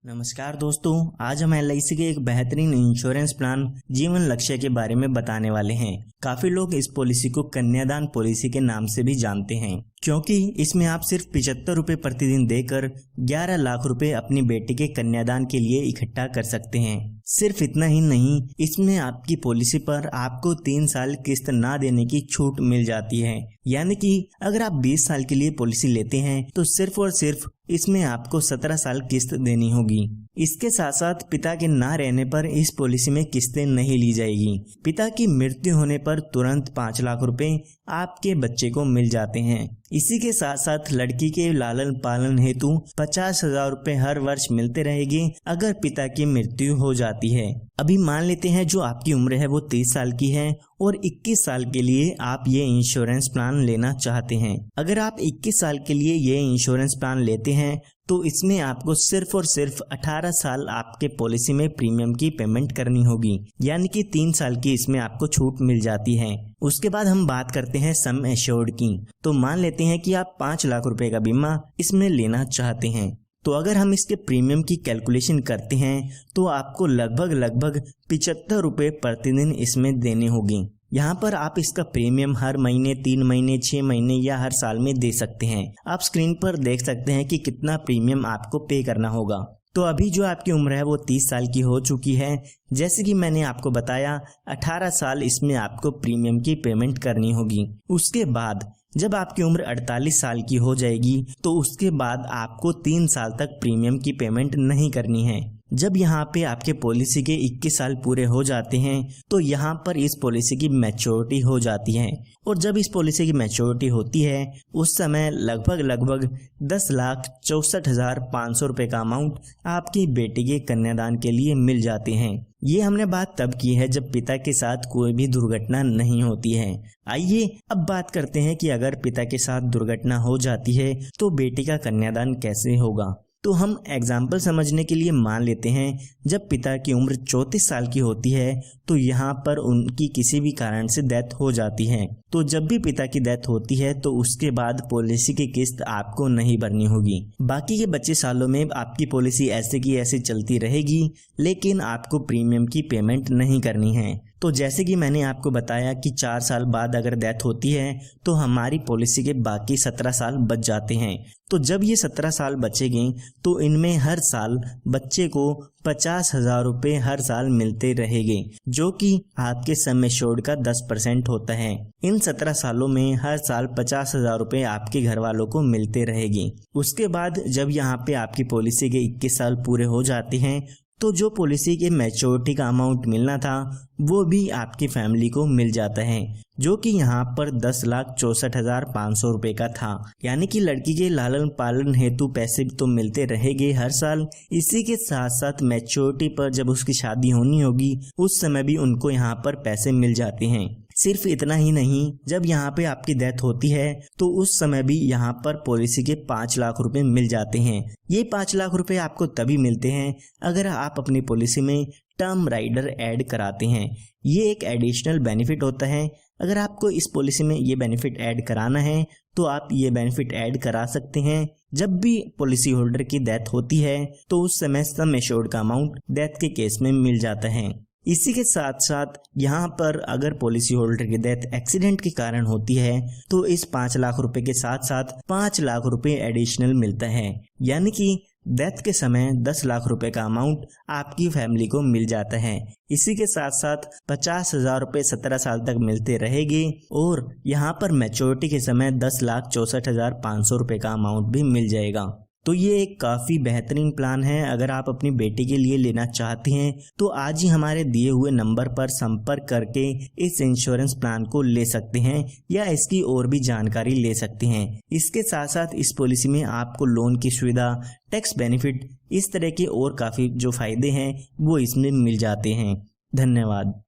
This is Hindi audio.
नमस्कार दोस्तों, आज हम LIC के एक बेहतरीन इंश्योरेंस प्लान जीवन लक्ष्य के बारे में बताने वाले हैं। काफी लोग इस पॉलिसी को कन्यादान पॉलिसी के नाम से भी जानते हैं, क्योंकि इसमें आप सिर्फ 75 रुपए प्रतिदिन देकर 11 लाख रुपए अपनी बेटी के कन्यादान के लिए इकट्ठा कर सकते हैं। सिर्फ इतना ही नहीं, इसमें आपकी पॉलिसी पर आपको 3 साल किस्त ना देने की छूट मिल जाती है। यानी कि अगर आप 20 साल के लिए पॉलिसी लेते हैं तो सिर्फ और सिर्फ इसमें आपको 17 साल किस्त देनी होगी। इसके साथ साथ पिता के ना रहने पर इस पॉलिसी में किस्तें नहीं ली जाएगी। पिता की मृत्यु होने पर तुरंत 5 लाख रुपए आपके बच्चे को मिल जाते हैं। इसी के साथ साथ लड़की के लालन पालन हेतु 50,000 रुपए हर वर्ष मिलते रहेंगे अगर पिता की मृत्यु हो जाती है। अभी मान लेते हैं जो आपकी उम्र है वो 30 साल की है और 21 साल के लिए आप ये इंश्योरेंस प्लान लेना चाहते हैं। अगर आप 21 साल के लिए ये इंश्योरेंस प्लान लेते हैं तो इसमें आपको सिर्फ और सिर्फ 18 साल आपके पॉलिसी में प्रीमियम की पेमेंट करनी होगी, यानी कि 3 साल की इसमें आपको छूट मिल जाती है। उसके बाद हम बात करते हैं सम एश्योर्ड की। तो मान लेते हैं कि आप 5 लाख रुपए का बीमा इसमें लेना चाहते हैं। तो अगर हम इसके प्रीमियम की कैलकुलेशन करते हैं तो आपको लगभग 75 रुपए प्रतिदिन इसमें देने होंगे। यहाँ पर आप इसका प्रीमियम हर महीने, 3 महीने, 6 महीने या हर साल में दे सकते हैं। आप स्क्रीन पर देख सकते हैं कि कितना प्रीमियम आपको पे करना होगा। तो अभी जो आपकी उम्र है वो 30 साल की हो चुकी है। जैसे कि मैंने आपको बताया, 18 साल इसमें आपको प्रीमियम की पेमेंट करनी होगी। उसके बाद जब आपकी उम्र 48 साल की हो जाएगी तो उसके बाद आपको 3 साल तक प्रीमियम की पेमेंट नहीं करनी है। जब यहाँ पे आपके पॉलिसी के 21 साल पूरे हो जाते हैं तो यहाँ पर इस पॉलिसी की मैच्योरिटी हो जाती है, और जब इस पॉलिसी की मैच्योरिटी होती है उस समय लगभग 10,64,500 रुपए का अमाउंट आपकी बेटी के कन्यादान के लिए मिल जाते हैं। ये हमने बात तब की है जब पिता के साथ कोई भी दुर्घटना नहीं होती है। आइए अब बात करते हैं कि अगर पिता के साथ दुर्घटना हो जाती है तो बेटी का कन्यादान कैसे होगा। तो हम एग्जाम्पल समझने के लिए मान लेते हैं जब पिता की उम्र 34 साल की होती है तो यहाँ पर उनकी किसी भी कारण से डेथ हो जाती है। तो जब भी पिता की डेथ होती है तो उसके बाद पॉलिसी की किस्त आपको नहीं भरनी होगी। बाकी के बचे सालों में आपकी पॉलिसी ऐसे की ऐसे चलती रहेगी, लेकिन आपको प्रीमियम की पेमेंट नहीं करनी है। तो जैसे कि मैंने आपको बताया कि 4 साल बाद अगर डेथ होती है तो हमारी पॉलिसी के बाकी 17 साल बच जाते हैं। तो जब ये 17 साल बचेंगे तो इनमें हर साल बच्चे को 50,000 रुपए हर साल मिलते रहेंगे, जो कि आपके सम एश्योर्ड का 10% होता है। इन 17 सालों में हर साल 50,000 रुपए आपके घर वालों को मिलते रहेंगे। उसके बाद जब यहाँ पे आपकी पॉलिसी के 21 साल पूरे हो जाते हैं तो जो पॉलिसी के मैच्योरिटी का अमाउंट मिलना था वो भी आपकी फैमिली को मिल जाता है, जो कि यहाँ पर 10,64,500 रुपए का था। यानी कि लड़की के लालन पालन हेतु पैसे तो मिलते रहेंगे हर साल। इसी के साथ साथ मैच्योरिटी पर जब उसकी शादी होनी होगी उस समय भी उनको यहाँ पर पैसे मिल जाते हैं। सिर्फ इतना ही नहीं, जब यहाँ पे आपकी डेथ होती है तो उस समय भी यहाँ पर पॉलिसी के 5 लाख रुपए मिल जाते हैं। ये 5 लाख रुपए आपको तभी मिलते हैं अगर आप अपनी पॉलिसी में टर्म राइडर ऐड कराते हैं। ये एक एडिशनल बेनिफिट होता है। अगर आपको इस पॉलिसी में ये बेनिफिट ऐड कराना है तो आप ये बेनिफिट ऐड करा सकते हैं। जब भी पॉलिसी होल्डर की डेथ होती है तो उस समय सम एश्योर्ड का अमाउंट डेथ के केस में मिल जाता है। इसी के साथ साथ यहाँ पर अगर पॉलिसी होल्डर की डेथ एक्सीडेंट के कारण होती है तो इस 5 लाख रुपए के साथ साथ 5 लाख रुपए एडिशनल मिलता है। यानी कि डेथ के समय 10 लाख रुपए का अमाउंट आपकी फैमिली को मिल जाता है। इसी के साथ साथ 50,000 रुपए 17 साल तक मिलते रहेंगे, और यहाँ पर मैच्योरिटी के समय 10,64,500 रुपए का अमाउंट भी मिल जाएगा। तो ये एक काफ़ी बेहतरीन प्लान है। अगर आप अपनी बेटी के लिए लेना चाहते हैं तो आज ही हमारे दिए हुए नंबर पर संपर्क करके इस इंश्योरेंस प्लान को ले सकते हैं या इसकी और भी जानकारी ले सकते हैं। इसके साथ साथ इस पॉलिसी में आपको लोन की सुविधा, टैक्स बेनिफिट, इस तरह के और काफ़ी जो फायदे हैं वो इसमें मिल जाते हैं। धन्यवाद।